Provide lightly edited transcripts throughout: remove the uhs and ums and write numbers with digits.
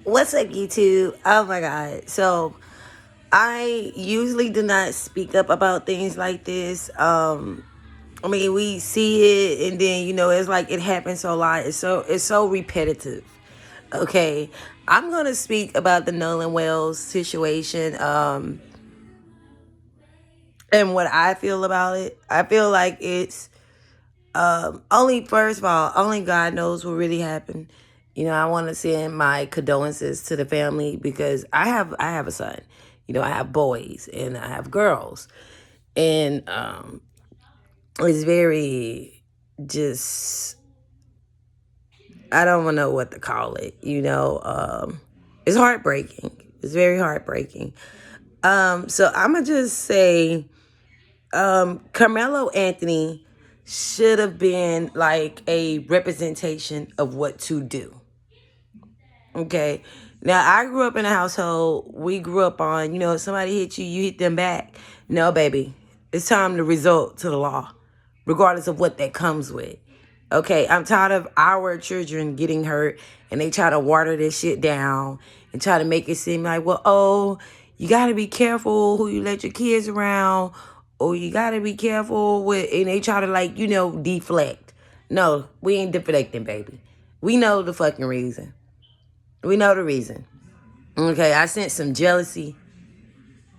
What's up, YouTube? Oh my God. So, I usually do not speak up about things like this. I mean, we see it and then, it's like it happens a lot. It's so repetitive. Okay. I'm going to speak about the Nolan Wells situation and what I feel about it. I feel like it's only first of all, only God knows what really happened. I want to send my condolences to the family because I have a son. I have boys and I have girls, and it's very just I don't even know what to call it. It's heartbreaking. It's very heartbreaking. So I'm gonna just say, Karmelo Anthony should have been like a representation of what to do. Okay. Now, I grew up in a household, we grew up on, if somebody hit you, you hit them back. No, baby. It's time to resort to the law, regardless of what that comes with. Okay. I'm tired of our children getting hurt and they try to water this shit down and try to make it seem like, well, oh, you got to be careful who you let your kids around, or you got to be careful with, and they try to, like, deflect. No, we ain't deflecting, baby. We know the fucking reason. We know the reason. Okay, I sense some jealousy.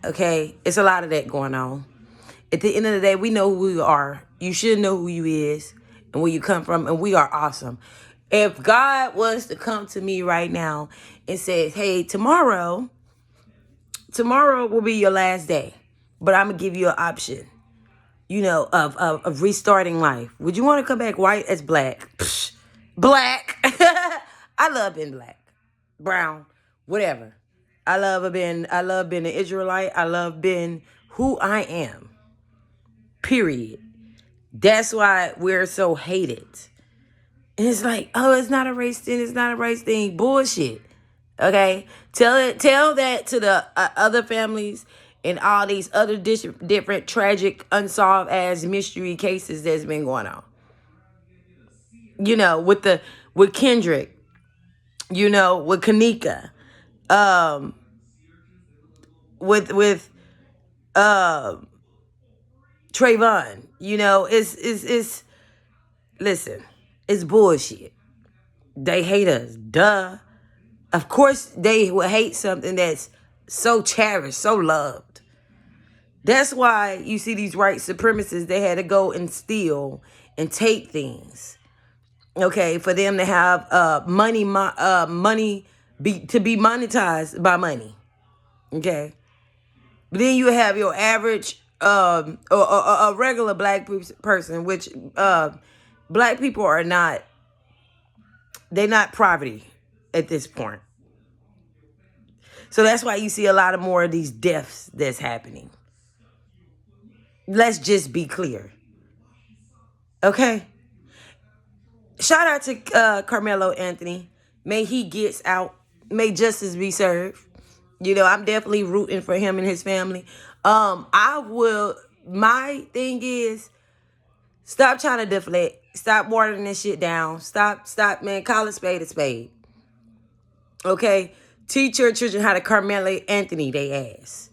Okay, it's a lot of that going on. At the end of the day, we know who you are. You should know who you is and where you come from, and we are awesome. If God was to come to me right now and says, hey, tomorrow will be your last day, but I'm going to give you an option, of restarting life. Would you want to come back white as black? Psh, black. I love being black, brown, whatever. I love being an Israelite. I love being who I am. Period. That's why we're so hated. And it's like, oh, it's not a race thing. It's not a race thing. Bullshit. Okay, tell that to the other families and all these other different tragic, unsolved ass mystery cases that's been going on. With Kendrick, with Kanika, um, with Trayvon. It's listen, it's bullshit. They hate us, duh. Of course, they will hate something that's so cherished, so loved. That's why you see these white supremacists. They had to go and steal and take things. Okay, for them to have money to be monetized by money. Okay, but then you have your average or a regular black person, which black people are not. They're not poverty at this point. So that's why you see a lot of more of these deaths that's happening. Let's just be clear. Okay? Shout out to Karmelo Anthony. May he gets out. May justice be served. I'm definitely rooting for him and his family. My thing is, stop trying to deflect. Stop watering this shit down. Stop, man. Call a spade a spade. Okay? Teach your children how to Karmelo Anthony they ass.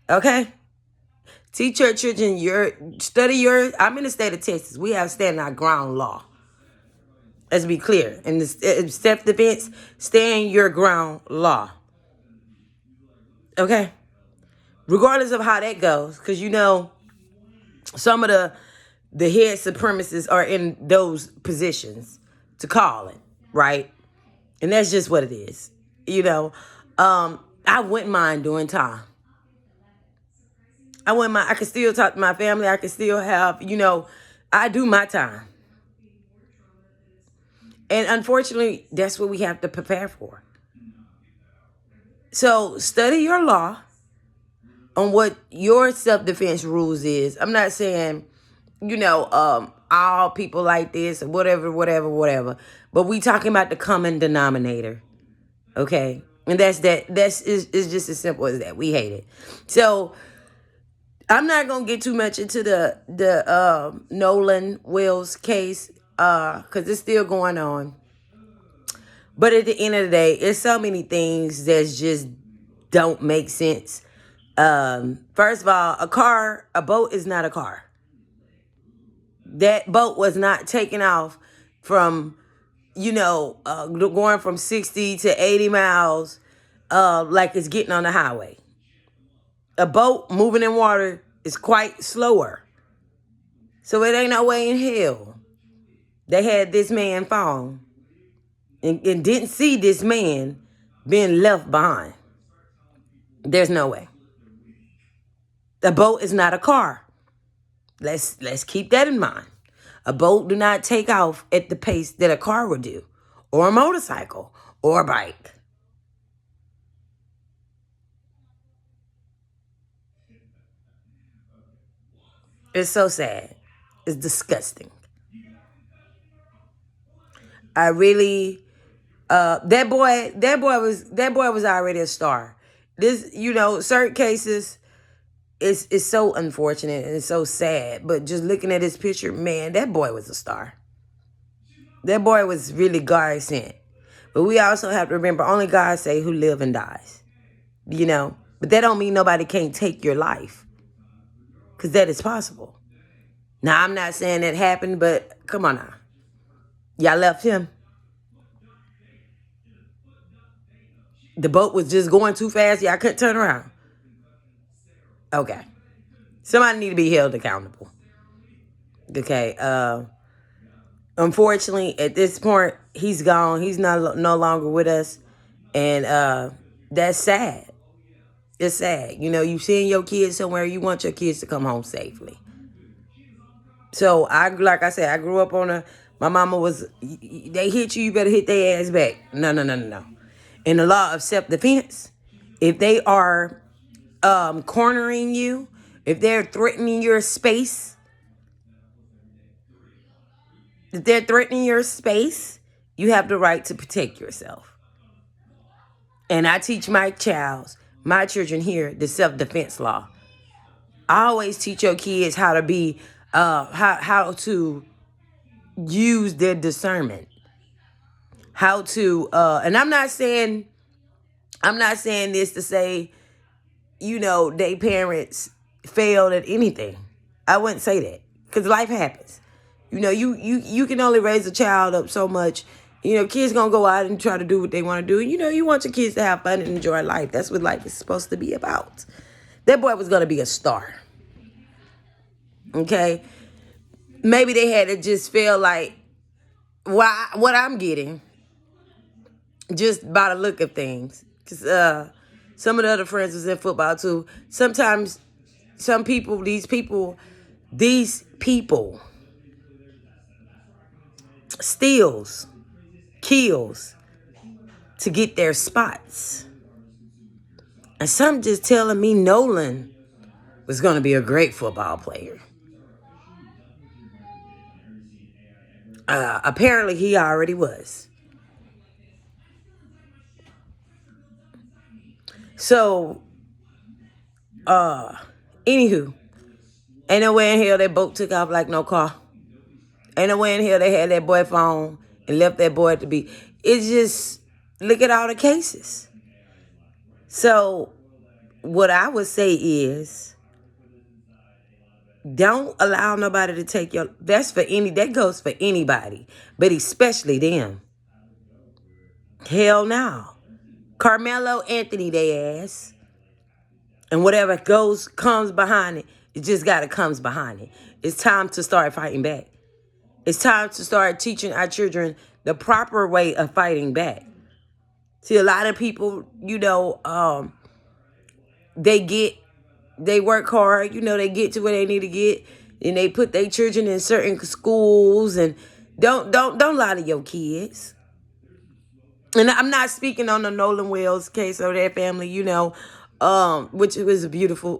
Okay? Teach your children I'm in the state of Texas. We have stand our ground law. Let's be clear. In the self-defense, stand your ground law. Okay? Regardless of how that goes. Because some of the head supremacists are in those positions to call it. Right? And that's just what it is. I wouldn't mind doing time. I could still talk to my family. I could still have, I do my time. And unfortunately, that's what we have to prepare for. So study your law on what your self-defense rules is. I'm not saying, all people like this or whatever. But we talking about the common denominator. Okay? And that's it's just as simple as that. We hate it. So I'm not gonna get too much into the Nolan Wells case because it's still going on. But at the end of the day, it's so many things that just don't make sense. First of all, a boat is not a car. That boat was not taken off from, going from 60 to 80 miles, like it's getting on the highway. A boat moving in water is quite slower. So it ain't no way in hell they had this man fall and didn't see this man being left behind. There's no way. A boat is not a car. Let's keep that in mind. A boat do not take off at the pace that a car would do, or a motorcycle, or a bike. It's so sad. It's disgusting. I really that boy was already a star. This, certain cases, it's so unfortunate and it's so sad. But just looking at his picture, man, that boy was a star. That boy was really God sent. But we also have to remember, only God say who live and dies. But that don't mean nobody can't take your life. Because that is possible. Now, I'm not saying that happened, but come on now. Y'all left him. The boat was just going too fast. Y'all couldn't turn around. Okay. Somebody need to be held accountable. Okay. Unfortunately, at this point, he's gone. He's no longer with us. And that's sad. It's sad. You send your kids somewhere, you want your kids to come home safely. So, like I said, I grew up my mama was, they hit you, you better hit their ass back. No, no, no, no, no. In the law of self-defense, if they are cornering you, if they're threatening your space, you have the right to protect yourself. And I teach my children here, the self-defense law. I always teach your kids how to be, how to use their discernment. How to, and I'm not saying this to say, they parents failed at anything. I wouldn't say that, because life happens. You can only raise a child up so much. Kids gonna go out and try to do what they want to do. You want your kids to have fun and enjoy life. That's what life is supposed to be about. That boy was gonna be a star. Okay, maybe they had to just feel like, what I'm getting, just by the look of things. Because some of the other friends was in football too. Sometimes these people steals, kills to get their spots. And some just telling me Nolan was going to be a great football player. Apparently he already was. So, anywho, ain't no way in hell that boat took off like no car. Ain't no way in hell they had that boy phone and left that boy to be. It's just, look at all the cases. So, what I would say is, don't allow nobody to take that goes for anybody, but especially them. Hell no. Karmelo Anthony, they ass. And whatever comes behind it, it just comes behind it. It's time to start fighting back. It's time to start teaching our children the proper way of fighting back. See, a lot of people, they work hard, they get to where they need to get, and they put their children in certain schools, and don't lie to your kids. And I'm not speaking on the Nolan Wells case or their family, which is a beautiful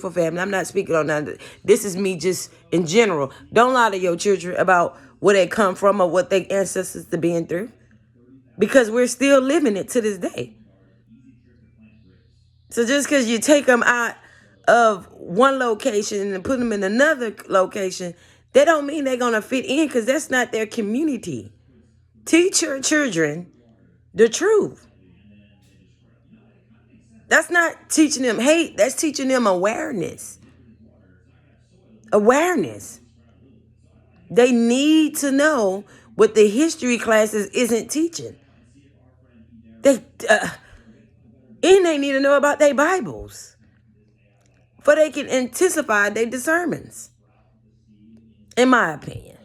family. I'm not speaking on that. This is me just in general. Don't lie to your children about where they come from or what their ancestors have been through, because we're still living it to this day. So just because you take them out of one location and put them in another location, that don't mean they're going to fit in, because that's not their community. Teach your children the truth. That's not teaching them hate. That's teaching them awareness. Awareness. They need to know what the history classes isn't teaching. They and they need to know about their Bibles, for they can intensify their discernments. In my opinion.